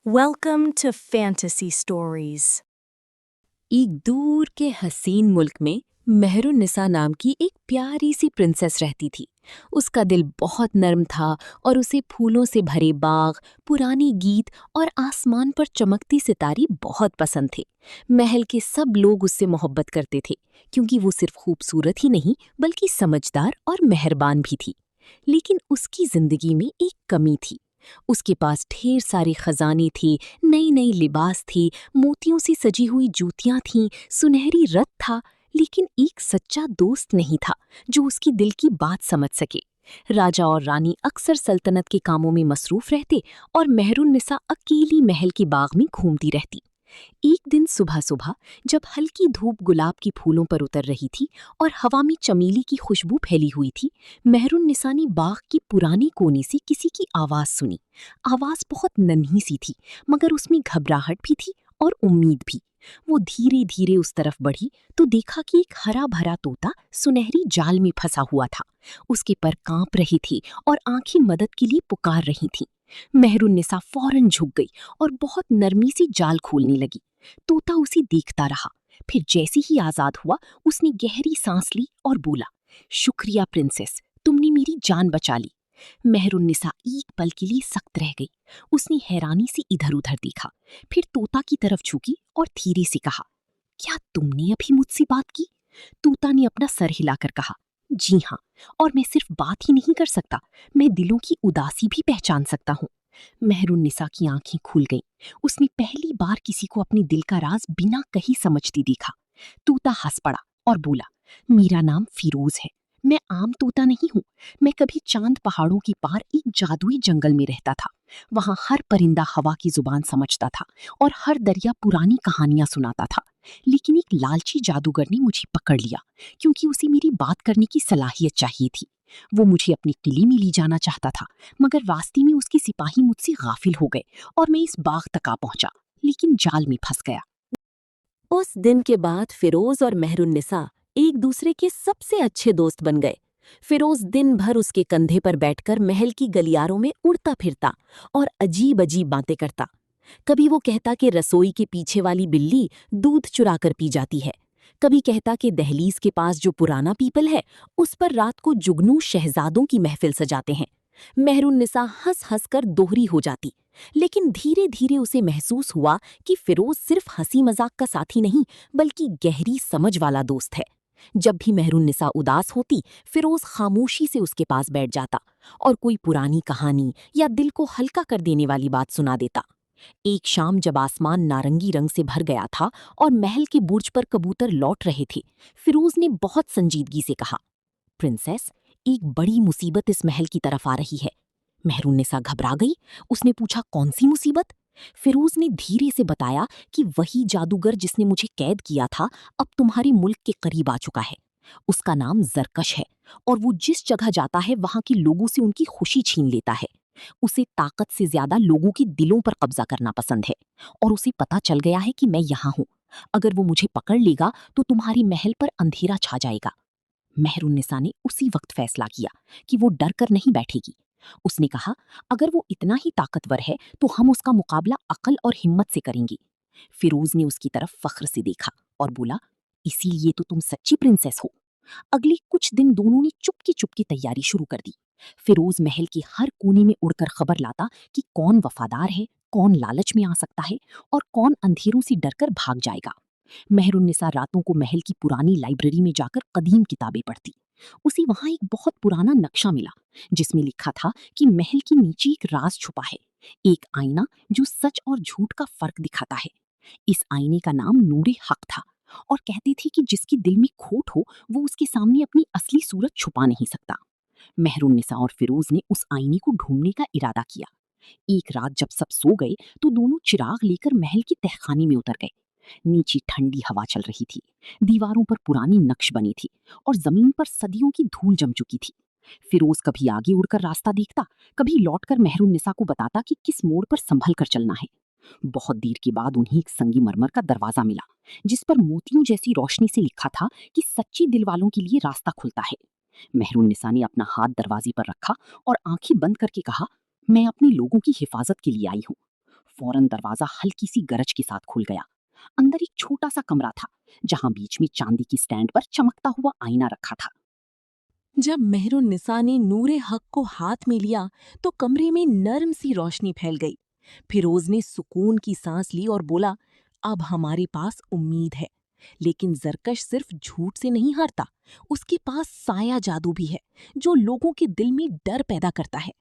Welcome to Fantasy Stories. एक दूर के हसीन मुल्क में मेहरुन्निसा नाम की एक प्यारी सी प्रिंसेस रहती थी। उसका दिल बहुत नर्म था और उसे फूलों से भरे बाग, पुरानी गीत और आसमान पर चमकती सितारे बहुत पसंद थे। महल के सब लोग उससे मोहब्बत करते थे क्योंकि वो सिर्फ खूबसूरत ही नहीं बल्कि समझदार और मेहरबान भी थी। लेकिन उसकी जिंदगी में एक कमी थी। उसके पास ढेर सारे खजाने थे, नई नई लिबास थे, मोतियों से सजी हुई जूतियां थीं, सुनहरी रथ था, लेकिन एक सच्चा दोस्त नहीं था जो उसकी दिल की बात समझ सके। राजा और रानी अक्सर सल्तनत के कामों में मसरूफ रहते और मेहरुन्निसा अकेली महल के बाग में घूमती रहती। एक दिन सुबह सुबह जब हल्की धूप गुलाब की फूलों पर उतर रही थी और हवा में चमेली की खुशबू फैली हुई थी, मेहरुन्निसा ने बाग की पुरानी कोने से किसी की आवाज सुनी। आवाज बहुत नन्ही सी थी, मगर उसमें घबराहट भी थी और उम्मीद भी। वो धीरे धीरे उस तरफ बढ़ी तो देखा कि एक हरा भरा तोता सुनहरी जाल में फंसा हुआ था। उसके पर कांप रहे थे और आंखें मदद के लिए पुकार रही थीं। मेहरुन्निसा फौरन झुक गई और बहुत नरमी से जाल खोलने लगी। तोता उसे देखता रहा। फिर जैसे ही आजाद हुआ, उसने गहरी सांस ली और बोला, शुक्रिया प्रिंसेस, तुमने मेरी जान बचा ली। मेहरुन्निसा एक पल के लिए सख्त रह गई। उसने हैरानी से इधर उधर देखा, फिर तोता की तरफ झुकी और धीरे से कहा, क्या तुमने अभी मुझसे बात की? तोता ने अपना सर हिलाकर कहा, जी हाँ, और मैं सिर्फ बात ही नहीं कर सकता, मैं दिलों की उदासी भी पहचान सकता हूँ। मेहरुन्निसा की आंखें खुल गईं। उसने पहली बार किसी को अपने दिल का राज बिना कहीं समझती देखा। तोता हंस पड़ा और बोला, मेरा नाम फिरोज है। मैं आम तोता नहीं हूँ। मैं कभी चांद पहाड़ों के पार एक जादुई जंगल में रहता था। वहां हर परिंदा हवा की जुबान समझता था और हर दरिया पुरानी कहानियां सुनाता था। लेकिन एक लालची जादूगर ने मुझे पकड़ लिया क्योंकि उसे मेरी बात करने की सलाहियत चाहिए थी। वो मुझे अपने किले में ले जाना चाहता था, मगर रास्ते में उसके सिपाही मुझसे गाफिल हो गए और मैं इस बाग तक आ पहुंचा, लेकिन जाल में फंस गया। उस दिन के बाद फिरोज और मेहरुन्निसा एक दूसरे के सबसे अच्छे दोस्त बन गए। फिरोज दिन भर उसके कंधे पर बैठकर महल की गलियारों में उड़ता फिरता और अजीब अजीब बातें करता। कभी वो कहता कि रसोई के पीछे वाली बिल्ली दूध चुरा कर पी जाती है। कभी कहता कि दहलीज के पास जो पुराना पीपल है, उस पर रात को जुगनू शहजादों की महफिल सजाते हैं। मेहरुन्निसा हंस हंस कर दोहरी हो जाती, लेकिन धीरे धीरे उसे महसूस हुआ कि फिरोज सिर्फ हंसी मजाक का साथी नहीं बल्कि गहरी समझ वाला दोस्त है। जब भी मेहरुन्निसा उदास होती, फिरोज खामोशी से उसके पास बैठ जाता और कोई पुरानी कहानी या दिल को हल्का कर देने वाली बात सुना देता। एक शाम जब आसमान नारंगी रंग से भर गया था और महल के बुर्ज पर कबूतर लौट रहे थे, फिरोज ने बहुत संजीदगी से कहा, प्रिंसेस, एक बड़ी मुसीबत इस महल की तरफ आ रही है। मेहरुन्निसा घबरा गई। उसने पूछा, कौन सी मुसीबत? फिरोज ने धीरे से बताया कि वही जादूगर जिसने मुझे कैद किया था अब तुम्हारे मुल्क के करीब आ चुका है। उसका नाम जरकश है और वो जिस जगह जाता है वहां के लोगों से उनकी खुशी छीन लेता है। उसे ताकत से ज्यादा लोगों के दिलों पर कब्जा करना पसंद है और उसे पता चल गया है कि मैं यहाँ हूँ। अगर वो मुझे पकड़ लेगा तो तुम्हारी महल पर अंधेरा छा जाएगा। मेहरुन्निसा ने उसी वक्त फैसला किया कि वो डर कर नहीं बैठेगी। उसने कहा, अगर वो इतना ही ताकतवर है तो हम उसका मुकाबला अकल और हिम्मत से करेंगे। फिरोज ने उसकी तरफ फख्र से देखा और बोला, इसीलिए तो तुम सच्ची प्रिंसेस हो। अगले कुछ दिन दोनों ने चुपकी चुपकी तैयारी शुरू कर दी। फिरोज महल के हर कोने में उड़कर खबर लाता कि कौन वफादार है, कौन लालच में आ सकता है और कौन अंधेरों से डरकर भाग जाएगा। मेहरुन्निसा रातों को महल की पुरानी लाइब्रेरी में जाकर कदीम किताबें पढ़ती। उसे वहां एक बहुत पुराना नक्शा मिला जिसमें लिखा था कि महल के नीचे एक राज छुपा है, एक आईना जो सच और झूठ का फर्क दिखाता है। इस आईने का नाम नूरे हक था और कहते थे कि जिसके दिल में खोट हो वो उसके सामने अपनी असली सूरत छुपा नहीं सकता। मेहरुन्निसा और फिरोज ने उस आईने को ढूंढने का इरादा किया। एक रात जब सब सो गए तो दोनों चिराग लेकर महल के तहखाने में उतर गए। नीचे ठंडी हवा चल रही थी, दीवारों पर पुरानी नक्श बनी थी और जमीन पर सदियों की धूल जम चुकी थी। फिरोज कभी आगे उड़कर रास्ता देखता, कभी लौटकर मेहरुन्निसा को बताता कि किस मोड़ पर संभल कर चलना है। बहुत देर के बाद उन्हें एक संगमरमर का दरवाजा मिला जिस पर मोतियों जैसी रोशनी से लिखा था कि सच्चे दिल वालों के लिए रास्ता खुलता है। मेहरुन्निसा ने अपना हाथ दरवाजे पर रखा और आंखें बंद करके कहा, मैं अपने लोगों की हिफाजत के लिए आई हूँ। फौरन दरवाजा हल्की सी गरज के साथ खुल गया। अंदर एक छोटा सा कमरा था जहां बीच में चांदी की स्टैंड पर चमकता हुआ आईना रखा था। जब मेहरुन्निसा ने नूरे हक को हाथ में लिया तो कमरे में नर्म सी रोशनी फैल गई। फिरोज ने सुकून की सांस ली और बोला, अब हमारे पास उम्मीद है। लेकिन जरकश सिर्फ झूठ से नहीं हारता, उसके पास साया जादू भी है जो लोगों के दिल में डर पैदा करता है।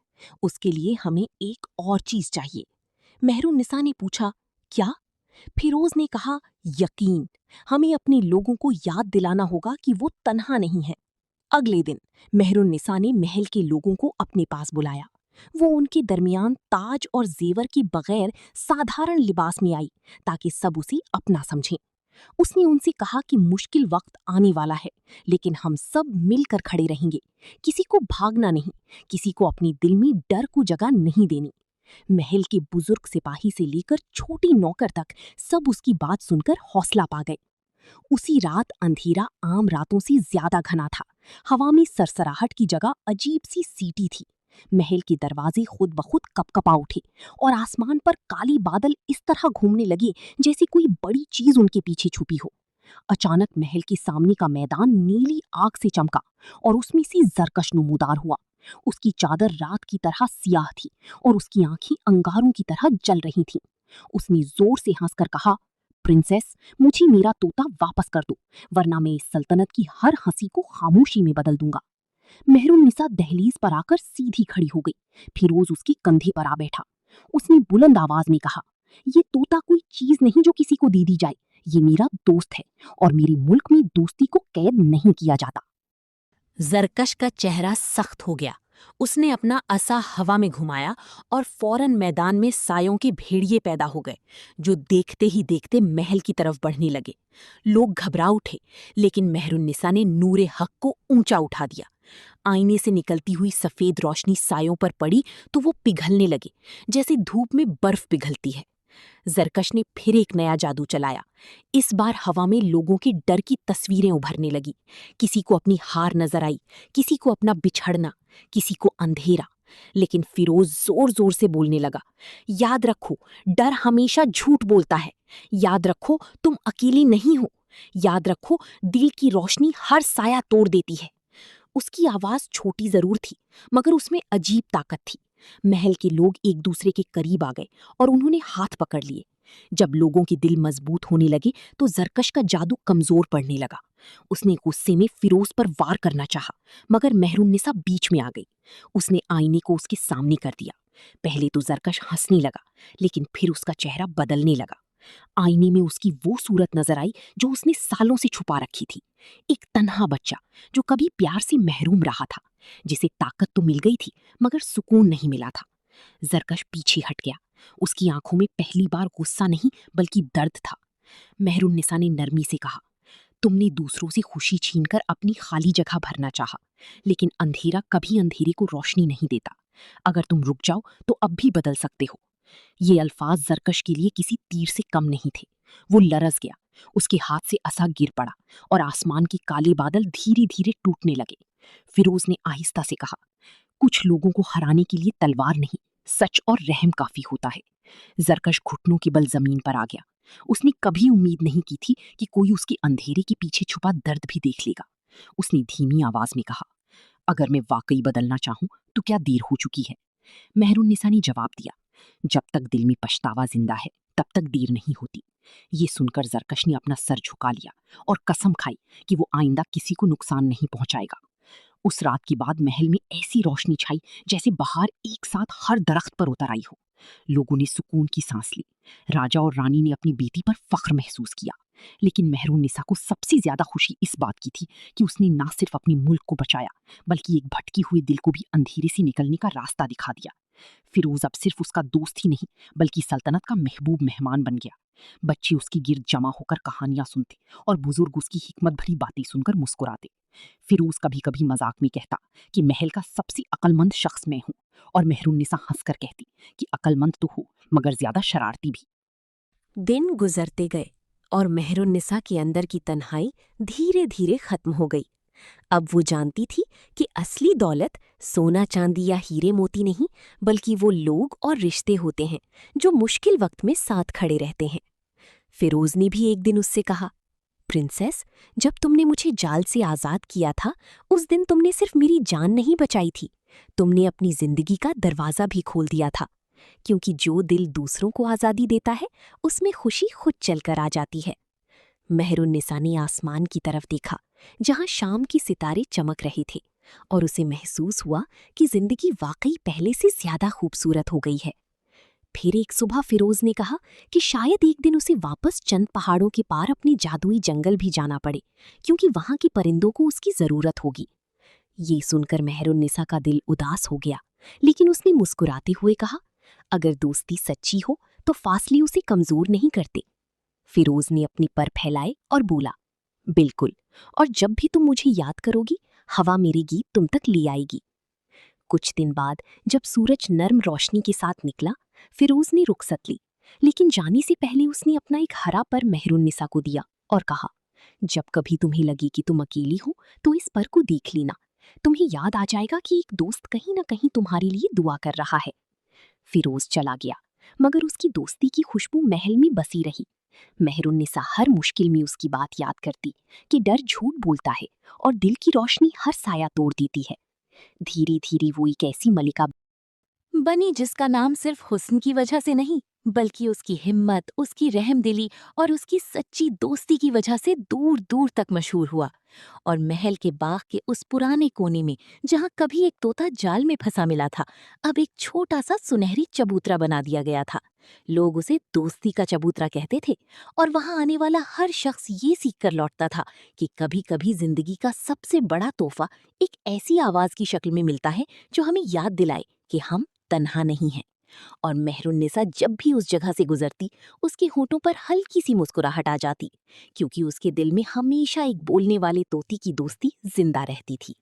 उसके लिए हमें एक और चीज चाहिए। मेहरुन्निसा ने पूछा, क्या? फिरोज ने कहा, यकीन। हमें अपने लोगों को याद दिलाना होगा कि वो तन्हा नहीं है। अगले दिन मेहरुन्निसा ने महल के लोगों को अपने पास बुलाया। वो उनके दरमियान ताज और जेवर के बगैर साधारण लिबास में आई ताकि सब उसे अपना समझें। उसने उनसे कहा कि मुश्किल वक्त आने वाला है, लेकिन हम सब मिलकर खड़े रहेंगे। किसी को भागना नहीं, किसी को अपने दिल में डर को जगह नहीं देनी। महल के बुजुर्ग सिपाही से लेकर छोटी नौकर तक सब उसकी बात सुनकर हौसला पा गए। उसी रात अंधेरा आम रातों से ज्यादा घना था। हवा में सरसराहट की जगह अजीब सी सीटी थी। महल के दरवाजे खुद ब खुद कपकपा उठे और आसमान पर काली बादल इस तरह घूमने लगे जैसे कोई बड़ी चीज उनके पीछे छुपी हो। अचानक महल के सामने का मैदान नीली आग से चमका और उसमें से जरकश नमूदार हुआ। उसकी चादर रात की तरह सियाह थी और उसकी आंखें अंगारों की तरह जल रही थीं। उसने जोर से हंसकर कहा, प्रिंसेस, मुझे मेरा तोता वापस कर दो, वरना मैं इस सल्तनत की हर हंसी को खामोशी में बदल दूंगा। मेहरुन्निसा दहलीज पर आकर सीधी खड़ी हो गई। फिरोज उसके कंधे पर आ बैठा। उसने बुलंद आवाज में कहा, ये तोता कोई चीज नहीं जो किसी को दे दी जाए। ये मेरा दोस्त है और मेरे मुल्क में दोस्ती को कैद नहीं किया जाता। जरकश का चेहरा सख्त हो गया। उसने अपना असा हवा में घुमाया और फौरन मैदान में सायों के भेड़िए पैदा हो गए, जो देखते ही देखते महल की तरफ बढ़ने लगे। लोग घबरा उठे, लेकिन मेहरुन्निसा ने नूरे हक को ऊंचा उठा दिया। आईने से निकलती हुई सफेद रोशनी सायों पर पड़ी तो वो पिघलने लगे, जैसे धूप में बर्फ पिघलती है। जरकश ने फिर एक नया जादू चलाया। इस बार हवा में लोगों के डर की तस्वीरें उभरने लगी। किसी को अपनी हार नजर आई, किसी को अपना बिछड़ना, किसी को अंधेरा। लेकिन फिरोज जोर जोर से बोलने लगा, याद रखो, डर हमेशा झूठ बोलता है। याद रखो, तुम अकेली नहीं हो। याद रखो, दिल की रोशनी हर साया तोड़ देती है। उसकी आवाज छोटी जरूर थी, मगर उसमें अजीब ताकत थी। महल के लोग एक दूसरे के करीब आ गए और उन्होंने हाथ पकड़ लिए। जब लोगों के दिल मजबूत होने लगे तो जरकश का जादू कमजोर पड़ने लगा। उसने गुस्से में फिरोज पर वार करना चाहा, मगर मेहरुन्निसा बीच में आ गई। उसने आईने को उसके सामने कर दिया। पहले तो जरकश हंसने लगा, लेकिन फिर उसका चेहरा बदलने लगा। आईने में उसकी वो सूरत नजर आई जो उसने सालों से छुपा रखी थी। एक तन्हा बच्चा जो कभी प्यार से महरूम रहा था, जिसे ताकत तो मिल गई थी मगर सुकून नहीं मिला था। जरकश पीछे हट गया। उसकी आंखों में पहली बार गुस्सा नहीं बल्कि दर्द था। मेहरुन्निसा ने नरमी से कहा, तुमने दूसरों से खुशी छीनकर अपनी खाली जगह भरना चाहा, लेकिन अंधेरा कभी अंधेरे को रोशनी नहीं देता। अगर तुम रुक जाओ तो अब भी बदल सकते हो। ये अल्फाज जरकश के लिए किसी तीर से कम नहीं थे। वो लरज गया, उसके हाथ से असा गिर पड़ा और आसमान के काले बादल धीरे धीरे टूटने लगे। फिरोज ने आहिस्ता से कहा, कुछ लोगों को हराने के लिए तलवार नहीं, सच और रहम काफी होता है। जरकश घुटनों के बल जमीन पर आ गया। उसने कभी उम्मीद नहीं की थी कि कोई उसके अंधेरे के पीछे छुपा दर्द भी देख लेगा। उसने धीमी आवाज में कहा, अगर मैं वाकई बदलना चाहूं तो क्या देर हो चुकी है? मेहरुन्निसा ने जवाब दिया, जब तक दिल में पछतावा जिंदा है तब तक देर नहीं होती। ये सुनकर जरकश ने अपना सर झुका लिया और कसम खाई कि वो आइंदा किसी को नुकसान नहीं पहुंचाएगा। उस रात के बाद महल में ऐसी रोशनी छाई जैसे बाहर एक साथ हर दरख्त पर उतर आई हो। लोगों ने सुकून की सांस ली। राजा और रानी ने अपनी बेटी पर फख्र महसूस किया। लेकिन मेहरुन्निसा को सबसे ज्यादा खुशी इस बात की थी कि उसने न सिर्फ अपने मुल्क को बचाया, बल्कि एक भटकी हुए दिल को भी अंधेरे से निकलने का रास्ता दिखा दिया। फिरोज अब सिर्फ उसका दोस्त ही नहीं बल्कि सल्तनत का महबूब मेहमान बन गया। बच्चे उसके गिर्द जमा होकर कहानियां सुनते और बुजुर्ग उसकी हिकमत भरी बातें सुनकर मुस्कुराते। फिरोज कभी कभी मजाक में कहता कि महल का सबसे अक्लमंद शख्स मैं हूं, और मेहरुन्निसा हंसकर कहती कि अक्लमंद तो हो मगर ज्यादा शरारती भी। दिन गुजरते गए और मेहरुन्निसा के अंदर की तन्हाई धीरे धीरे खत्म हो गई। अब वो जानती थी कि असली दौलत सोना चांदी या हीरे मोती नहीं, बल्कि वो लोग और रिश्ते होते हैं जो मुश्किल वक्त में साथ खड़े रहते हैं। फिरोज ने भी एक दिन उससे कहा, प्रिंसेस, जब तुमने मुझे जाल से आज़ाद किया था, उस दिन तुमने सिर्फ मेरी जान नहीं बचाई थी, तुमने अपनी जिंदगी का दरवाज़ा भी खोल दिया था। क्योंकि जो दिल दूसरों को आज़ादी देता है, उसमें खुशी खुद चलकर आ जाती है। मेहरुन्निसा ने आसमान की तरफ देखा, जहां शाम की सितारे चमक रहे थे, और उसे महसूस हुआ कि जिंदगी वाकई पहले से ज्यादा खूबसूरत हो गई है। फिर एक सुबह फिरोज ने कहा कि शायद एक दिन उसे वापस चंद पहाड़ों के पार अपने जादुई जंगल भी जाना पड़े, क्योंकि वहां के परिंदों को उसकी जरूरत होगी। ये सुनकर मेहरुन्निसा का दिल उदास हो गया, लेकिन उसने मुस्कुराते हुए कहा, अगर दोस्ती सच्ची हो तो फासले उसे कमजोर नहीं करते। फिरोज ने अपने पर फैलाए और बोला, बिल्कुल, और जब भी तुम मुझे याद करोगी, हवा मेरे गीत तुम तक ले आएगी। कुछ दिन बाद जब सूरज नर्म रोशनी के साथ निकला, फिरोज ने रुखसत ली, लेकिन जाने से पहले उसने अपना एक हरा पर मेहरुन्निसा को दिया और कहा, जब कभी तुम्हें लगे कि तुम अकेली हो तो इस पर को देख लेना, तुम्हें याद आ जाएगा कि एक दोस्त कहीं ना कहीं तुम्हारे लिए दुआ कर रहा है। फिरोज चला गया, मगर उसकी दोस्ती की खुशबू महल में बसी रही। मेहरुन्निसा हर मुश्किल में उसकी बात याद करती कि डर झूठ बोलता है और दिल की रोशनी हर साया तोड़ देती है। धीरे धीरे वो एक ऐसी मलिका बनी जिसका नाम सिर्फ हुस्न की वजह से नहीं, बल्कि उसकी हिम्मत, उसकी रहमदिली और उसकी सच्ची दोस्ती की वजह से दूर दूर तक मशहूर हुआ। और महल के बाग के उस पुराने कोने में, जहां कभी एक तोता जाल में फंसा मिला था, अब एक छोटा सा सुनहरी चबूतरा बना दिया गया था। लोग उसे दोस्ती का चबूतरा कहते थे, और वहां आने वाला हर शख्स ये सीख कर लौटता था कि कभी कभी जिंदगी का सबसे बड़ा तोहफा एक ऐसी आवाज की शक्ल में मिलता है जो हमें याद दिलाए कि हम तन्हा नहीं हैं। और मेहरुन्निसा जब भी उस जगह से गुजरती, उसके होठों पर हल्की सी मुस्कुराहट आ जाती, क्योंकि उसके दिल में हमेशा एक बोलने वाले तोते की दोस्ती जिंदा रहती थी।